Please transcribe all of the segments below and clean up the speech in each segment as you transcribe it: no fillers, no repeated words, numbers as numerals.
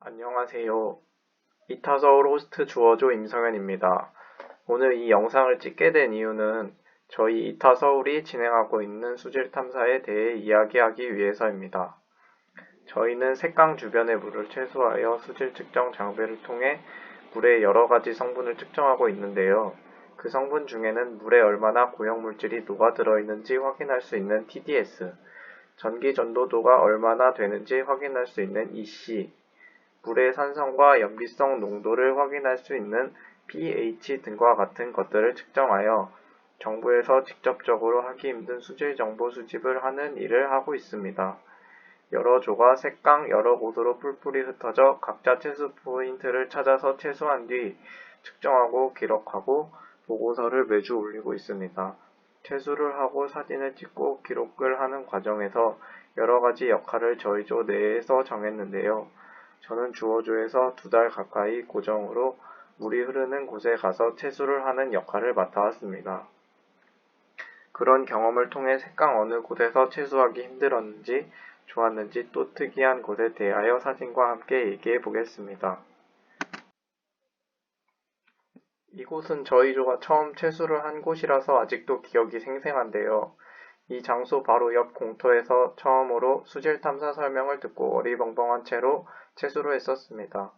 안녕하세요. 이타서울 호스트 주어조 임성현입니다. 오늘 이 영상을 찍게 된 이유는 저희 이타서울이 진행하고 있는 수질 탐사에 대해 이야기하기 위해서입니다. 저희는 색강 주변의 물을 채수하여 수질 측정 장비를 통해 물의 여러 가지 성분을 측정하고 있는데요. 그 성분 중에는 물에 얼마나 고형물질이 녹아들어 있는지 확인할 수 있는 TDS, 전기 전도도가 얼마나 되는지 확인할 수 있는 EC, 물의 산성과 염기성 농도를 확인할 수 있는 pH 등과 같은 것들을 측정하여 정부에서 직접적으로 하기 힘든 수질 정보 수집을 하는 일을 하고 있습니다. 여러 조가 색강 여러 곳으로 뿔뿔이 흩어져 각자 채수 포인트를 찾아서 채수한 뒤 측정하고 기록하고 보고서를 매주 올리고 있습니다. 채수를 하고 사진을 찍고 기록을 하는 과정에서 여러 가지 역할을 저희 조 내에서 정했는데요. 저는 주어조에서 2달 가까이 고정으로 물이 흐르는 곳에 가서 채수를 하는 역할을 맡아왔습니다. 그런 경험을 통해 색강 어느 곳에서 채수하기 힘들었는지 좋았는지 또 특이한 곳에 대하여 사진과 함께 얘기해 보겠습니다. 이곳은 저희 조가 처음 채수를 한 곳이라서 아직도 기억이 생생한데요. 이 장소 바로 옆 공터에서 처음으로 수질 탐사 설명을 듣고 어리벙벙한 채로 채수를 했었습니다.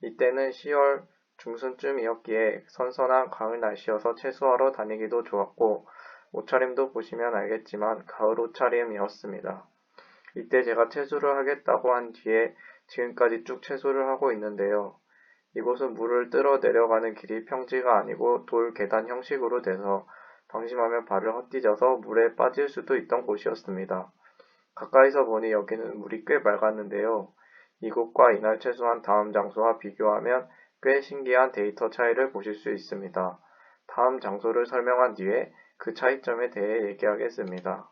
이때는 10월 중순쯤이었기에 선선한 가을 날씨여서 채수하러 다니기도 좋았고 옷차림도 보시면 알겠지만 가을 옷차림이었습니다. 이때 제가 채수를 하겠다고 한 뒤에 지금까지 쭉 채수를 하고 있는데요. 이곳은 물을 뜰어 내려가는 길이 평지가 아니고 돌 계단 형식으로 돼서 방심하면 발을 헛디뎌서 물에 빠질 수도 있던 곳이었습니다. 가까이서 보니 여기는 물이 꽤 맑았는데요. 이곳과 이날 채수한 다음 장소와 비교하면 꽤 신기한 데이터 차이를 보실 수 있습니다. 다음 장소를 설명한 뒤에 그 차이점에 대해 얘기하겠습니다.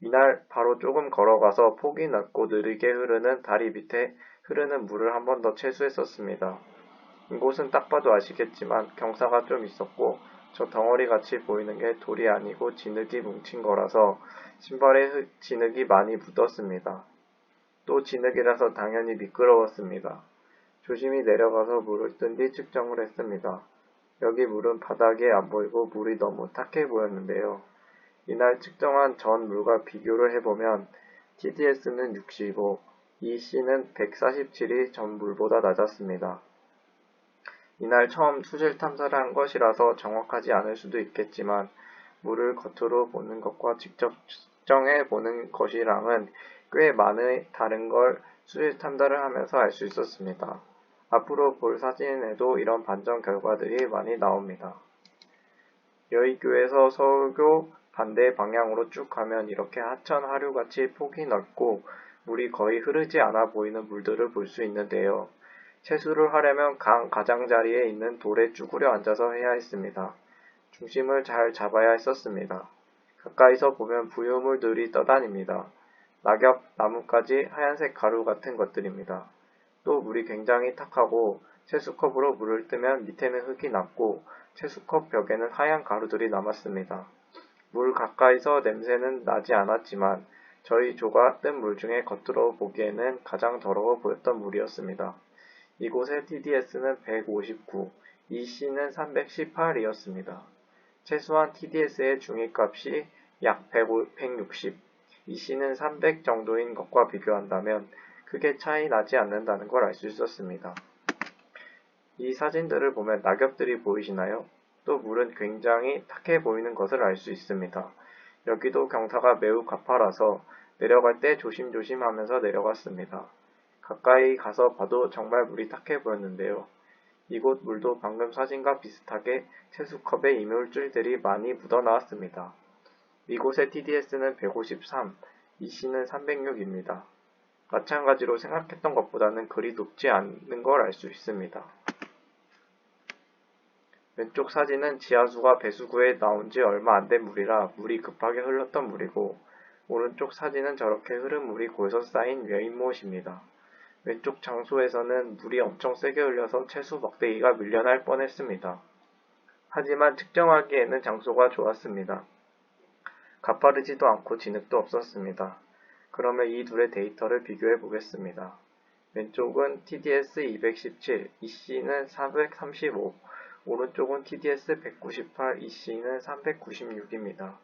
이날 바로 조금 걸어가서 폭이 넓고 느리게 흐르는 다리 밑에 흐르는 물을 한 번 더 채수했었습니다. 이곳은 딱 봐도 아시겠지만 경사가 좀 있었고 저 덩어리같이 보이는 게 돌이 아니고 진흙이 뭉친 거라서 신발에 진흙이 많이 묻었습니다. 또 진흙이라서 당연히 미끄러웠습니다. 조심히 내려가서 물을 뜬 뒤 측정을 했습니다. 여기 물은 바닥에 안 보이고 물이 너무 탁해 보였는데요. 이날 측정한 전 물과 비교를 해보면 TDS는 65, EC는 147이 전 물보다 낮았습니다. 이날 처음 수질 탐사를 한 것이라서 정확하지 않을 수도 있겠지만 물을 겉으로 보는 것과 직접 측정해 보는 것이랑은 꽤 많이 다른 걸 수질 탐사를 하면서 알 수 있었습니다. 앞으로 볼 사진에도 이런 반전 결과들이 많이 나옵니다. 여의교에서 서울교 반대 방향으로 쭉 가면 이렇게 하천 하류같이 폭이 넓고 물이 거의 흐르지 않아 보이는 물들을 볼 수 있는데요. 채수를 하려면 강 가장자리에 있는 돌에 쭈그려 앉아서 해야 했습니다. 중심을 잘 잡아야 했었습니다. 가까이서 보면 부유물들이 떠다닙니다. 낙엽, 나뭇가지, 하얀색 가루 같은 것들입니다. 또 물이 굉장히 탁하고 채수컵으로 물을 뜨면 밑에는 흙이 남고 채수컵 벽에는 하얀 가루들이 남았습니다. 물 가까이서 냄새는 나지 않았지만 저희 조가 뜬 물 중에 겉으로 보기에는 가장 더러워 보였던 물이었습니다. 이곳의 TDS는 159, EC는 318이었습니다. 최소한 TDS의 중위값이 약 160, EC는 300 정도인 것과 비교한다면 크게 차이 나지 않는다는 걸 알 수 있었습니다. 이 사진들을 보면 낙엽들이 보이시나요? 또 물은 굉장히 탁해 보이는 것을 알 수 있습니다. 여기도 경사가 매우 가파라서 내려갈 때 조심조심 하면서 내려갔습니다. 가까이 가서 봐도 정말 물이 탁해 보였는데요. 이곳 물도 방금 사진과 비슷하게 채수컵에 이물질들이 많이 묻어나왔습니다. 이곳의 TDS는 153, EC는 306입니다. 마찬가지로 생각했던 것보다는 그리 높지 않은 걸 알 수 있습니다. 왼쪽 사진은 지하수가 배수구에 나온 지 얼마 안 된 물이라 물이 급하게 흘렀던 물이고 오른쪽 사진은 저렇게 흐른 물이 고여서 쌓인 웨인못입니다. 왼쪽 장소에서는 물이 엄청 세게 흘려서 채수 막대기가 밀려날 뻔했습니다. 하지만 측정하기에는 장소가 좋았습니다. 가파르지도 않고 진흙도 없었습니다. 그러면 이 둘의 데이터를 비교해 보겠습니다. 왼쪽은 TDS 217, EC는 435, 오른쪽은 TDS 198, EC는 396입니다.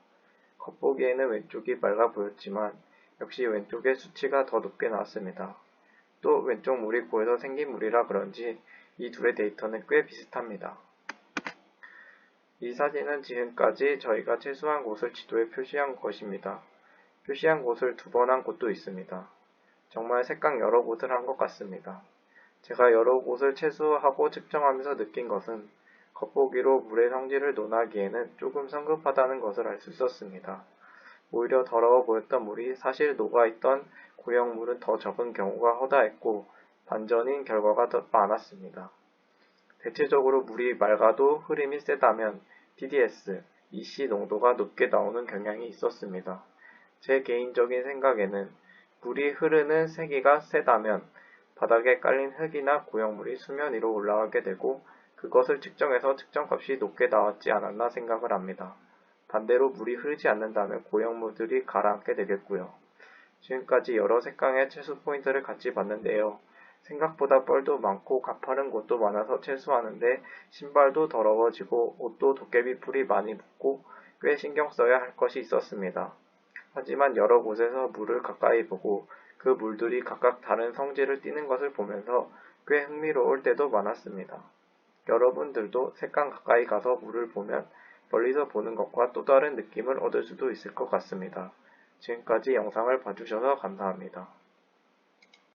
겉보기에는 왼쪽이 맑아 보였지만 역시 왼쪽의 수치가 더 높게 나왔습니다. 또 왼쪽 물이 고여서 생긴 물이라 그런지 이 둘의 데이터는 꽤 비슷합니다. 이 사진은 지금까지 저희가 채수한 곳을 지도에 표시한 것입니다. 표시한 곳을 2번 한 곳도 있습니다. 정말 색강 여러 곳을 한 것 같습니다. 제가 여러 곳을 채수하고 측정하면서 느낀 것은 겉보기로 물의 성질을 논하기에는 조금 성급하다는 것을 알 수 있었습니다. 오히려 더러워 보였던 물이 사실 녹아있던 고형물은 더 적은 경우가 허다했고 반전인 결과가 더 많았습니다. 대체적으로 물이 맑아도 흐름이 세다면 TDS, EC 농도가 높게 나오는 경향이 있었습니다. 제 개인적인 생각에는 물이 흐르는 세기가 세다면 바닥에 깔린 흙이나 고형물이 수면 위로 올라가게 되고 그것을 측정해서 측정값이 높게 나왔지 않았나 생각을 합니다. 반대로 물이 흐르지 않는다면 고형물들이 가라앉게 되겠고요. 지금까지 여러 색강의 채수 포인트를 같이 봤는데요. 생각보다 뻘도 많고 가파른 곳도 많아서 채수하는데 신발도 더러워지고 옷도 도깨비 풀이 많이 묻고 꽤 신경 써야 할 것이 있었습니다. 하지만 여러 곳에서 물을 가까이 보고 그 물들이 각각 다른 성질을 띠는 것을 보면서 꽤 흥미로울 때도 많았습니다. 여러분들도 색강 가까이 가서 물을 보면 멀리서 보는 것과 또 다른 느낌을 얻을 수도 있을 것 같습니다. 지금까지 영상을 봐주셔서 감사합니다.